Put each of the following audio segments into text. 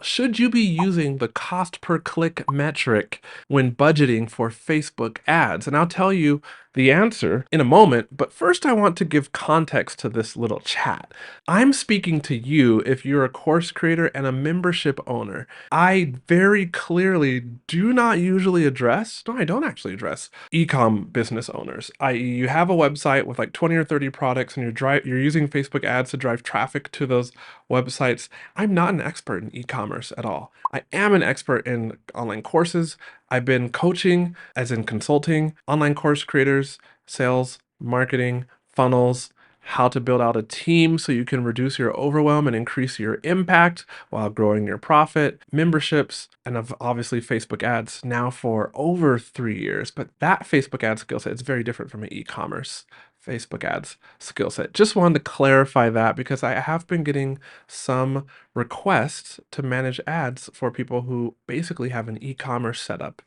should you be using the cost per click metric when budgeting for Facebook ads? And I'll tell you the answer in a moment, but first I want to give context to this little chat. I'm speaking to you if you're a course creator and a membership owner. I very clearly do not usually address, no, I don't actually address e-com business owners, i.e. you have a website with like 20 or 30 products and you're using Facebook ads to drive traffic to those websites. I'm not an expert in e-commerce at all. I am an expert in online courses. I've been coaching, as in consulting, online course creators, sales, marketing, funnels, how to build out a team so you can reduce your overwhelm and increase your impact while growing your profit, memberships, and obviously Facebook ads now for over 3 years. But that Facebook ad skill set is very different from an e-commerce Facebook ads skill set. Just wanted to clarify that because I have been getting some requests to manage ads for people who basically have an e-commerce setup.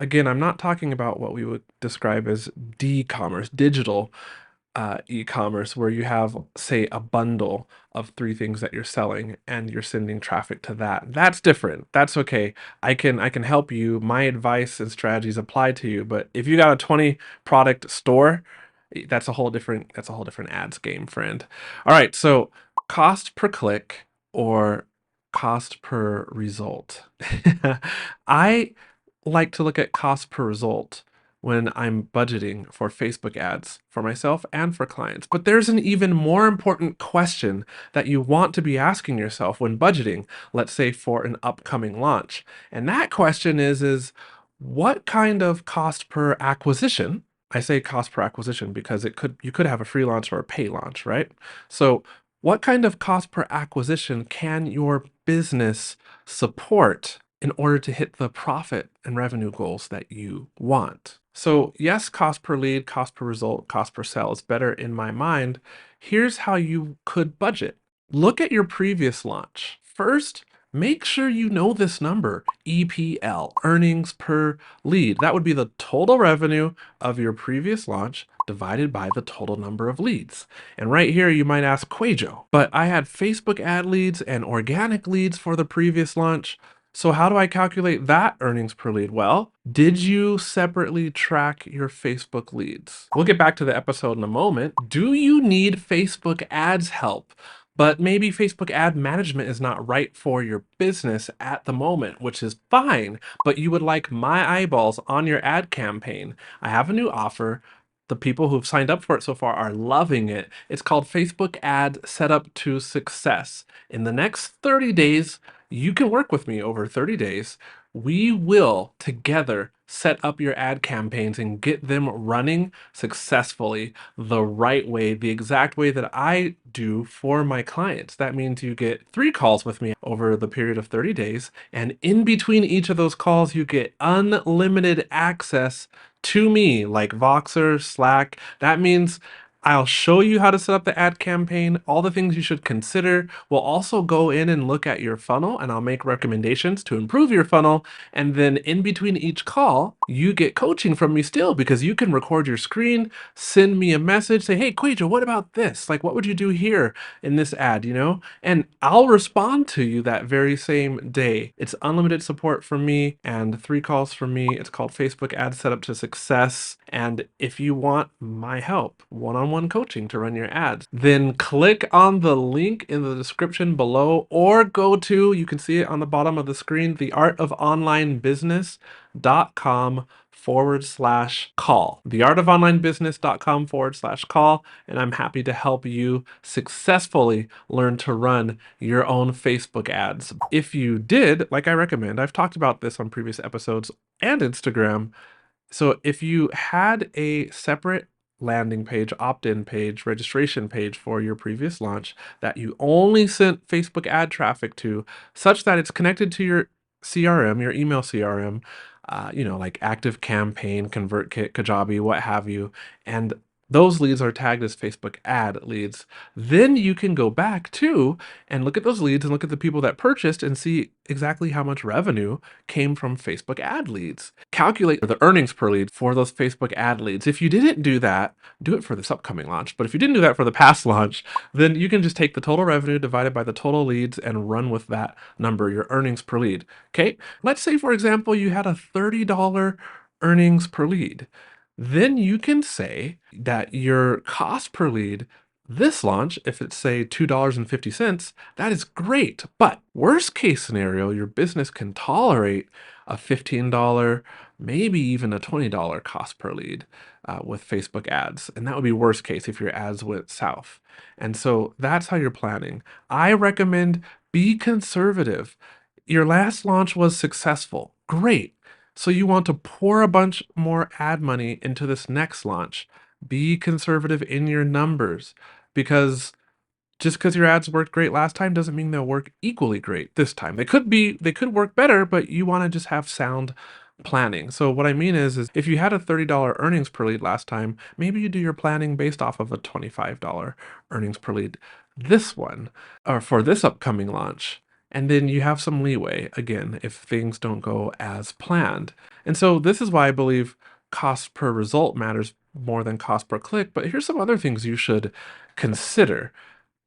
Again, I'm not talking about what we would describe as d-commerce, digital e-commerce, where you have, say, a bundle of 3 things that you're selling and you're sending traffic to that. That's different. That's okay. I can help you. My advice and strategies apply to you. But if you got a 20 product store, that's a whole different ads game, friend. All right, so cost per click or cost per result. I like to look at cost per result when I'm budgeting for Facebook ads for myself and for clients. But there's an even more important question that you want to be asking yourself when budgeting, let's say for an upcoming launch. And that question is what kind of cost per acquisition? I say cost per acquisition because you could have a free launch or a pay launch, right? So what kind of cost per acquisition can your business support in order to hit the profit and revenue goals that you want? So yes, cost per lead, cost per result, cost per sale is better in my mind. Here's how you could budget. Look at your previous launch. First, make sure you know this number, EPL, earnings per lead. That would be the total revenue of your previous launch divided by the total number of leads. And right here, you might ask, QUAY.jo, but I had Facebook ad leads and organic leads for the previous launch. So how do I calculate that earnings per lead? Well, did you separately track your Facebook leads? We'll get back to the episode in a moment. Do you need Facebook ads help? But maybe Facebook ad management is not right for your business at the moment, which is fine, but you would like my eyeballs on your ad campaign. I have a new offer. The people who've signed up for it so far are loving it. It's called Facebook Ad Setup to Success. In the next 30 days, you can work with me over 30 days. We will together set up your ad campaigns and get them running successfully the right way, the exact way that I do for my clients. That means you get 3 calls with me over the period of 30 days. And in between each of those calls, you get unlimited access to me, like Voxer, Slack. That means I'll show you how to set up the ad campaign, all the things you should consider. We'll also go in and look at your funnel and I'll make recommendations to improve your funnel. And then in between each call, you get coaching from me still because you can record your screen, send me a message, say, hey, QUAY.jo, what about this? Like, what would you do here in this ad, you know? And I'll respond to you that very same day. It's unlimited support from me and 3 calls from me. It's called Facebook Ad Setup to Success. And if you want my help, one-on-one coaching to run your ads, then click on the link in the description below or go to, you can see it on the bottom of the screen, theartofonlinebusiness.com/call. Theartofonlinebusiness.com/call. And I'm happy to help you successfully learn to run your own Facebook ads. If you did, like I recommend, I've talked about this on previous episodes and Instagram. So if you had a separate landing page, opt-in page, registration page for your previous launch that you only sent Facebook ad traffic to, such that it's connected to your CRM, your email CRM, like Active Campaign, ConvertKit, Kajabi, what have you, and those leads are tagged as Facebook ad leads, then you can go back to and look at those leads and look at the people that purchased and see exactly how much revenue came from Facebook ad leads. Calculate the earnings per lead for those Facebook ad leads. If you didn't do that, do it for this upcoming launch. But if you didn't do that for the past launch, then you can just take the total revenue divided by the total leads and run with that number, your earnings per lead. Okay? Let's say, for example, you had a $30 earnings per lead. Then you can say that your cost per lead this launch, if it's say $2.50, that is great. But worst case scenario, your business can tolerate a $15, maybe even a $20 cost per lead with Facebook ads. And that would be worst case if your ads went south. And so that's how you're planning. I recommend be conservative. Your last launch was successful. Great. So you want to pour a bunch more ad money into this next launch. Be conservative in your numbers because just because your ads worked great last time doesn't mean they'll work equally great this time. They could work better, but you want to just have sound planning. So what I mean is if you had a $30 earnings per lead last time, maybe you do your planning based off of a $25 earnings per lead this one or for this upcoming launch. And then you have some leeway again if things don't go as planned. And so this is why I believe cost per result matters more than cost per click. But here's some other things you should consider,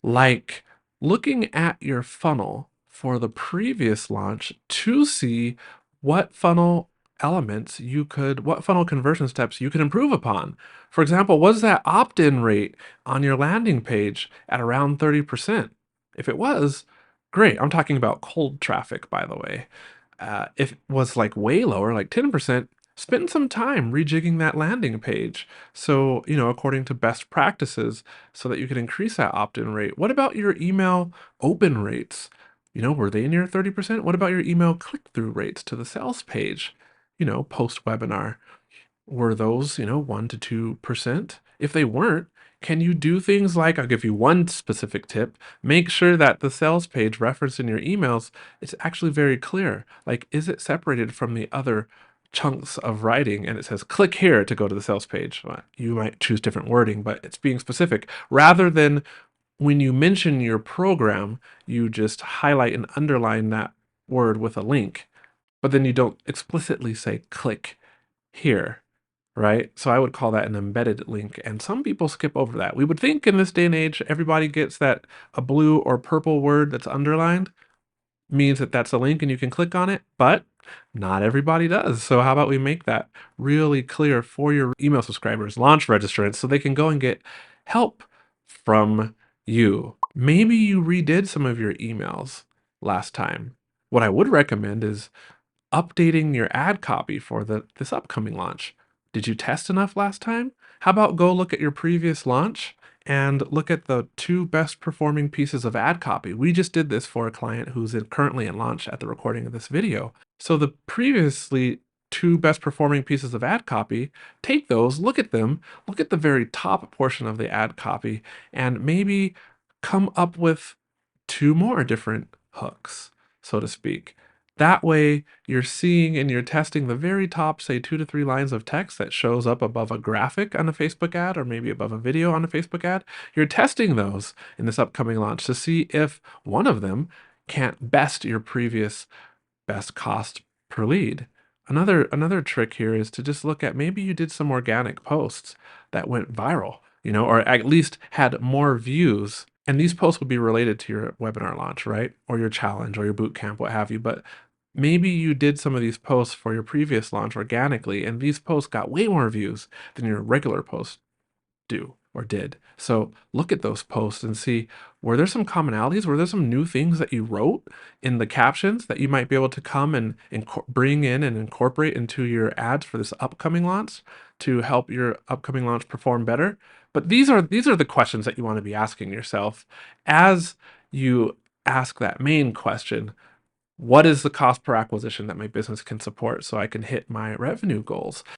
like looking at your funnel for the previous launch to see what funnel what funnel conversion steps you could improve upon. For example, was that opt-in rate on your landing page at around 30%? If it was, great. I'm talking about cold traffic, by the way. If it was like way lower, like 10%, spend some time rejigging that landing page. So, according to best practices, so that you can increase that opt-in rate. What about your email open rates? Were they near 30%? What about your email click-through rates to the sales page, post-webinar? Were those, 1 to 2%? If they weren't, can you do things like, I'll give you one specific tip, make sure that the sales page referenced in your emails is actually very clear. Like, is it separated from the other chunks of writing and it says click here to go to the sales page? Well, you might choose different wording, but it's being specific rather than when you mention your program, you just highlight and underline that word with a link, but then you don't explicitly say click here, right? So I would call that an embedded link, and some people skip over that. We would think in this day and age, everybody gets that a blue or purple word that's underlined means that that's a link and you can click on it, but not everybody does. So how about we make that really clear for your email subscribers, launch registrants, so they can go and get help from you. Maybe you redid some of your emails last time. What I would recommend is updating your ad copy for this upcoming launch. Did you test enough last time? How about go look at your previous launch and look at the 2 best performing pieces of ad copy. We just did this for a client who's currently in launch at the recording of this video. So the previously 2 best performing pieces of ad copy, take those, look at them, look at the very top portion of the ad copy, and maybe come up with 2 more different hooks, so to speak. That way, you're seeing and you're testing the very top, say 2 to 3 lines of text that shows up above a graphic on a Facebook ad or maybe above a video on a Facebook ad. You're testing those in this upcoming launch to see if one of them can't best your previous best cost per lead. Another trick here is to just look at maybe you did some organic posts that went viral, or at least had more views. And these posts would be related to your webinar launch, right? Or your challenge or your boot camp, what have you. But maybe you did some of these posts for your previous launch organically, and these posts got way more views than your regular posts do or did. So look at those posts and see, were there some commonalities? Were there some new things that you wrote in the captions that you might be able to come and bring in and incorporate into your ads for this upcoming launch to help your upcoming launch perform better? But these are the questions that you want to be asking yourself as you ask that main question. What is the cost per acquisition that my business can support so I can hit my revenue goals?